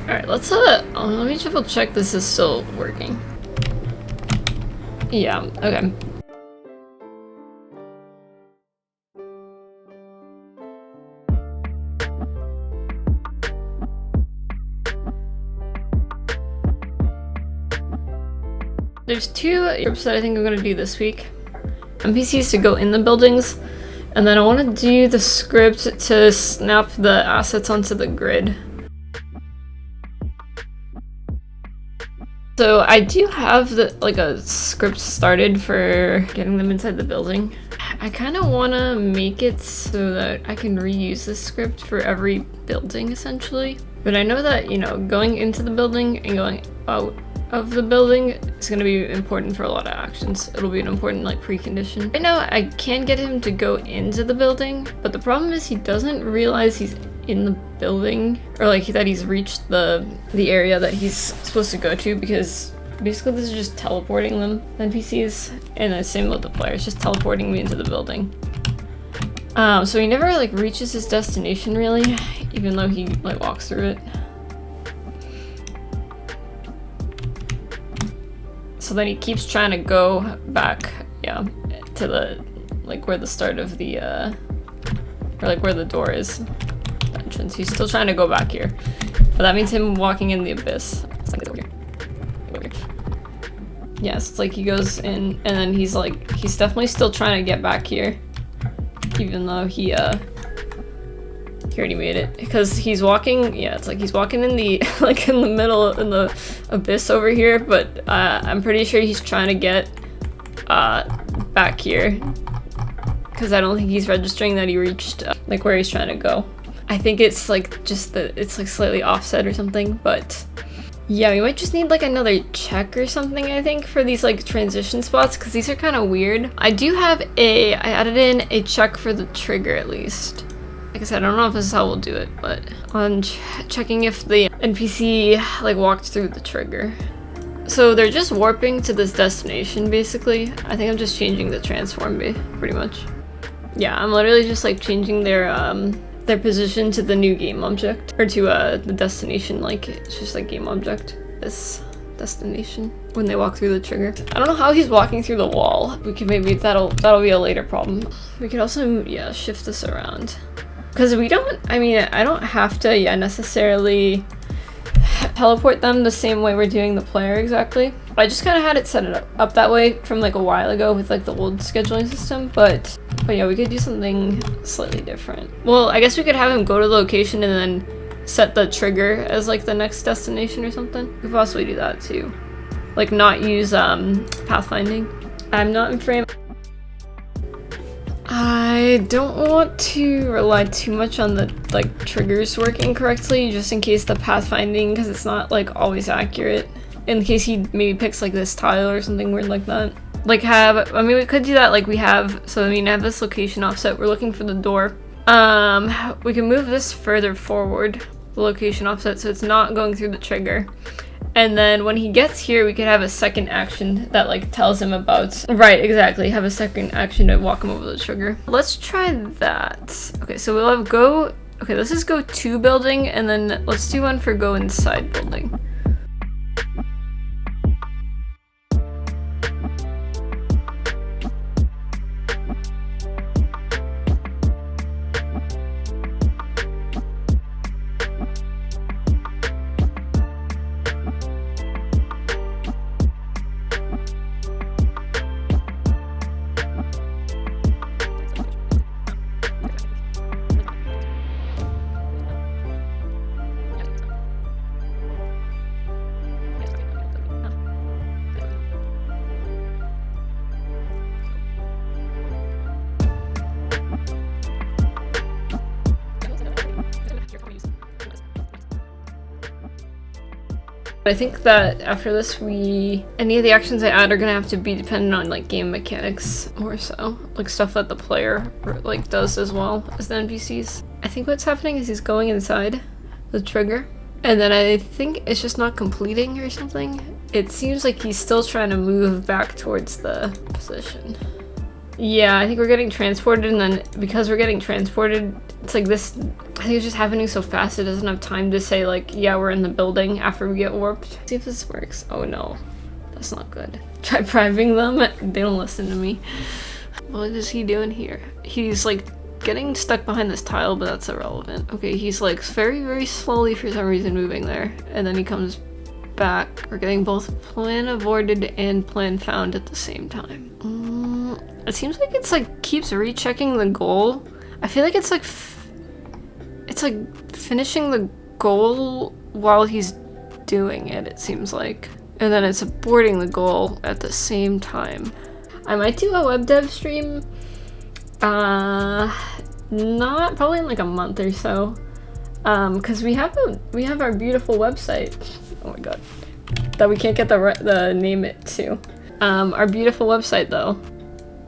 Alright, let's let me triple check this is still working. Yeah, okay. There's two scripts that I think I'm gonna do this week. NPCs to go in the buildings, and then I want to do the script to snap the assets onto the grid. So I do have a script started for getting them inside the building. I kind of want to make it so that I can reuse this script for every building essentially. But I know that, you know, going into the building and going out of the building is going to be important for a lot of actions. It'll be an important like precondition. Right now I can get him to go into the building, but the problem is he doesn't realize he's in the building, or like that he's reached the area that he's supposed to go to, because basically this is just teleporting them, NPCs, and the same with the players, just teleporting me into the building. So he never like reaches his destination really, even though he like walks through it. So then he keeps trying to go back, yeah, to the like where the start of the or like where the door is, the entrance. He's still trying to go back here, but that means him walking in the abyss. It's like over here. Over here. Yes, it's like he goes in, and then he's definitely still trying to get back here, even though he already made it, because he's walking, yeah, it's like he's walking in the like in the middle, in the abyss over here, but I'm pretty sure he's trying to get back here, because I don't think he's registering that he reached like where he's trying to go. I think it's like just it's like slightly offset or something, but yeah, we might just need like another check or something, I think, for these like transition spots, because these are kind of weird. I added in a check for the trigger at least. Like I said, I don't know if this is how we'll do it, but on checking if the NPC like walked through the trigger. So they're just warping to this destination basically. I think I'm just changing the transform pretty much. Yeah, I'm literally just like changing their position to the new game object, or to the destination, like it's just like game object, this destination, when they walk through the trigger. I don't know how he's walking through the wall. We can maybe that'll be a later problem. We could also, yeah, shift this around. Because I don't have to, necessarily teleport them the same way we're doing the player exactly. I just kind of had it set it up that way from like a while ago with like the old scheduling system, but yeah, we could do something slightly different. Well, I guess we could have him go to the location and then set the trigger as like the next destination or something. We could possibly do that too. Like not use pathfinding. I'm not in frame. I don't want to rely too much on the like triggers working correctly, just in case the pathfinding, because it's not like always accurate. In case he maybe picks like this tile or something weird like that. Like we could do that like we have, so I have this location offset, we're looking for the door. We can move this further forward, the location offset, so it's not going through the trigger. And then when he gets here, we could have a second action that like tells him about, right, exactly, have a second action to walk him over the trigger. Let's try that. Okay, so we'll have okay, let's just go to building, and then let's do one for go inside building. I think that after this, any of the actions I add are gonna have to be dependent on like game mechanics more so, like stuff that the player like does as well as the NPCs. I think what's happening is he's going inside the trigger, and then I think it's just not completing or something. It seems like he's still trying to move back towards the position. Yeah, I think we're getting transported, and then because we're getting transported, It's like this, I think it's just happening so fast it doesn't have time to say like, yeah, we're in the building after we get warped. See if this works. Oh no, that's not good. Try bribing them, they don't listen to me. What is he doing here? He's like getting stuck behind this tile, but that's irrelevant. Okay, he's like very slowly for some reason moving there, and then he comes back. We're getting both plan aborted and plan found at the same time. It seems like it's like keeps rechecking the goal. I feel like it's like finishing the goal while he's doing it, it seems like. And then it's aborting the goal at the same time. I might do a web dev stream, not probably in like a month or so, because we have our beautiful website. Oh my god, that we can't get the name it to. Our beautiful website though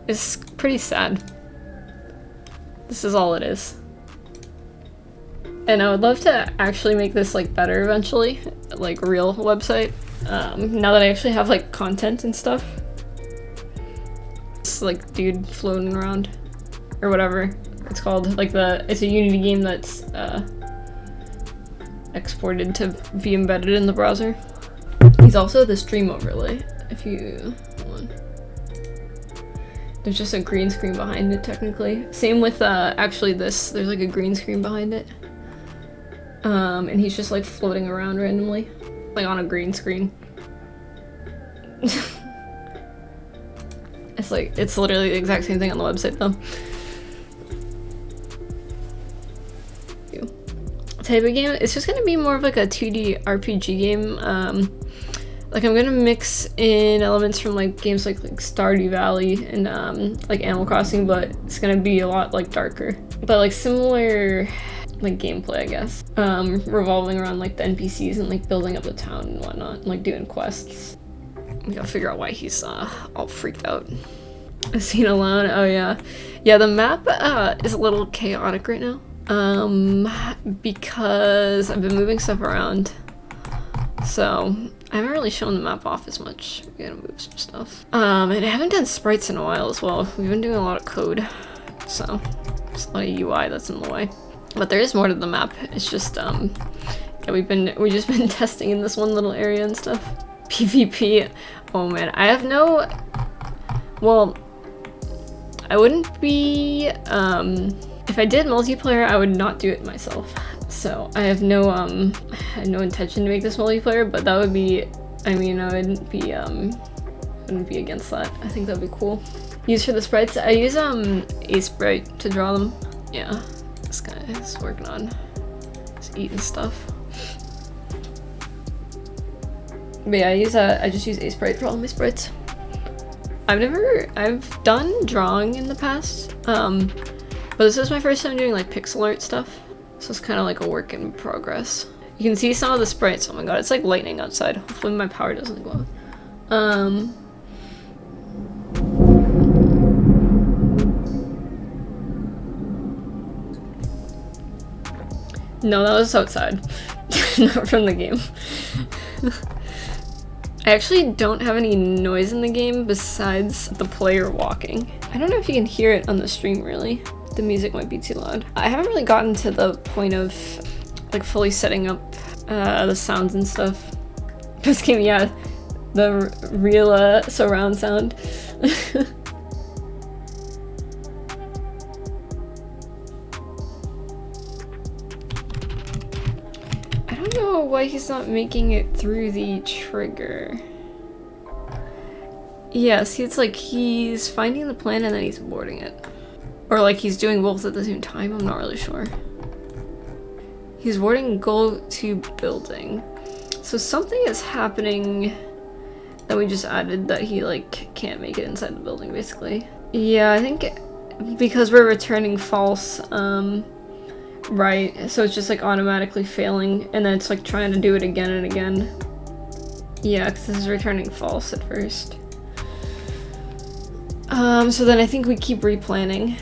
is pretty sad. This is all it is. And I would love to actually make this like better eventually, like real website. Now that I actually have like content and stuff. It's like dude floating around or whatever it's called. Like it's a Unity game that's exported to be embedded in the browser. He's also the stream overlay. If you want. There's just a green screen behind it technically. Same with actually this. There's like a green screen behind it. And he's just like floating around randomly, like on a green screen. It's literally the exact same thing on the website though. Type of game, it's just gonna be more of like a 2D RPG game. Like I'm gonna mix in elements from like games like Stardew Valley and like Animal Crossing, but it's gonna be a lot like darker, but like similar like gameplay, I guess, revolving around like the NPCs and like building up the town and whatnot, and, like doing quests. We gotta figure out why he's all freaked out. Seen alone. Oh yeah, the map is a little chaotic right now, because I've been moving stuff around, so I haven't really shown the map off as much. We gotta move some stuff, and I haven't done sprites in a while as well. We've been doing a lot of code, so there's a lot of UI that's in the way. But there is more to the map. It's just yeah, we've just been testing in this one little area and stuff. PvP. Oh man, I have no. Well, I wouldn't be. If I did multiplayer, I would not do it myself. So I have no intention to make this multiplayer. But that would be. I mean, I wouldn't be against that. I think that'd be cool. Use for the sprites. I use a sprite to draw them. Yeah. This guy is working on just eating stuff. But yeah, I just use a sprite for all my sprites. I've done drawing in the past, but this is my first time doing like pixel art stuff, so it's kind of like a work in progress. You can see some of the sprites. Oh my god, it's like lightning outside. Hopefully my power doesn't go out. No, that was outside, not from the game. I actually don't have any noise in the game besides the player walking. I don't know if you can hear it on the stream really. The music might be too loud. I haven't really gotten to the point of like fully setting up the sounds and stuff. This game, yeah, the real surround sound. I don't know why he's not making it through the trigger. Yeah, see, it's like he's finding the plan and then he's aborting it. Or like he's doing both at the same time, I'm not really sure. He's aborting goal to building. So something is happening that we just added that he like can't make it inside the building basically. Yeah, I think because we're returning false, right, so it's just like automatically failing and then it's like trying to do it again and again. Yeah, because this is returning false at first. So then I think we keep replanning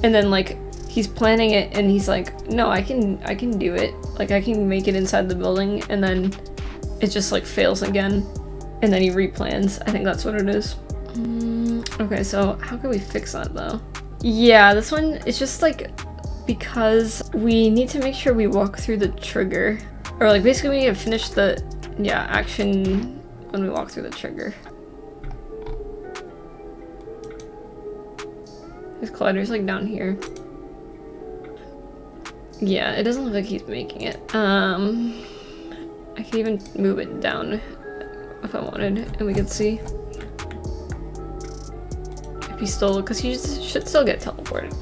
and then like he's planning it and he's like, no, I can do it, like I can make it inside the building, and then it just like fails again and then he replans. I think that's what it is. Okay, so how can we fix that though? Yeah, this one, it's just like because we need to make sure we walk through the trigger. Or like basically we need to finish the action when we walk through the trigger. His collider's like down here. Yeah, it doesn't look like he's making it. I can even move it down if I wanted, and we can see if he's still, because he should still get teleported.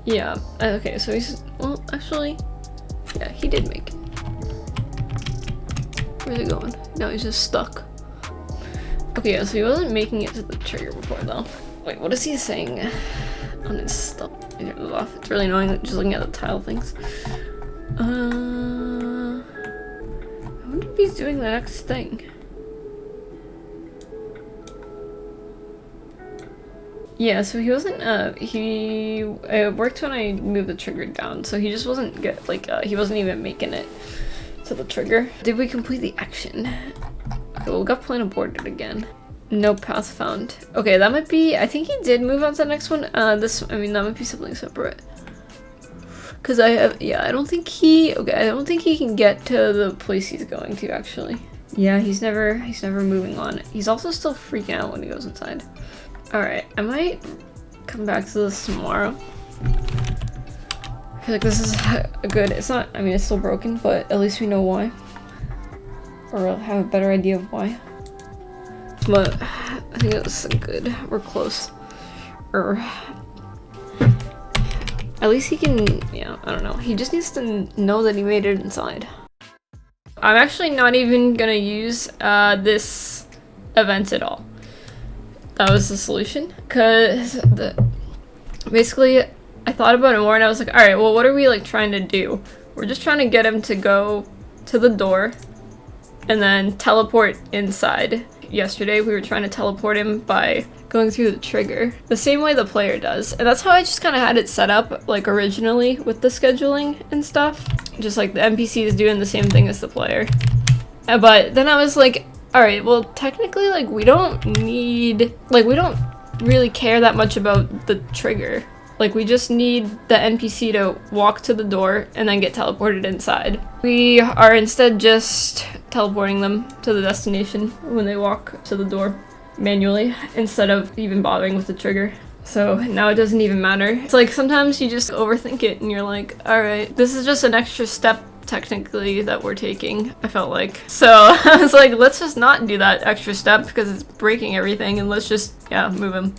Yeah, okay, so he's, well, actually, yeah, he did make it. Where's he going? No, he's just stuck. Okay, yeah, so he wasn't making it to the trigger before, though. Wait, what is he saying on his stuff? It's really annoying just looking at the tile things. I wonder if he's doing the next thing. Yeah, so he wasn't, it worked when I moved the trigger down, so he just wasn't he wasn't even making it to the trigger. Did we complete the action? Okay, well, we got plan aborted again. No path found. Okay, that might be, I think he did move on to the next one. That might be something separate. Cause I don't think he can get to the place he's going to, actually. Yeah, he's never moving on. He's also still freaking out when he goes inside. Alright, I might come back to this tomorrow. I feel like this is a good, it's not, I mean, it's still broken, but at least we know why. Or we'll have a better idea of why. But I think it was good. We're close. Or at least he can, yeah, I don't know. He just needs to know that he made it inside. I'm actually not even gonna use this event at all. That was the solution, because basically I thought about it more and I was like, alright, well, what are we like trying to do? We're just trying to get him to go to the door and then teleport inside. Yesterday we were trying to teleport him by going through the trigger, the same way the player does. And that's how I just kind of had it set up, like originally with the scheduling and stuff. Just like the NPC is doing the same thing as the player. But then I was like, alright, well, technically, like, we don't really care that much about the trigger. Like, we just need the NPC to walk to the door and then get teleported inside. We are instead just teleporting them to the destination when they walk to the door manually, instead of even bothering with the trigger. So now it doesn't even matter. It's like sometimes you just overthink it and you're like, alright, this is just an extra step technically that we're taking, I felt like. So I was like, let's just not do that extra step because it's breaking everything, and let's just, yeah, move him.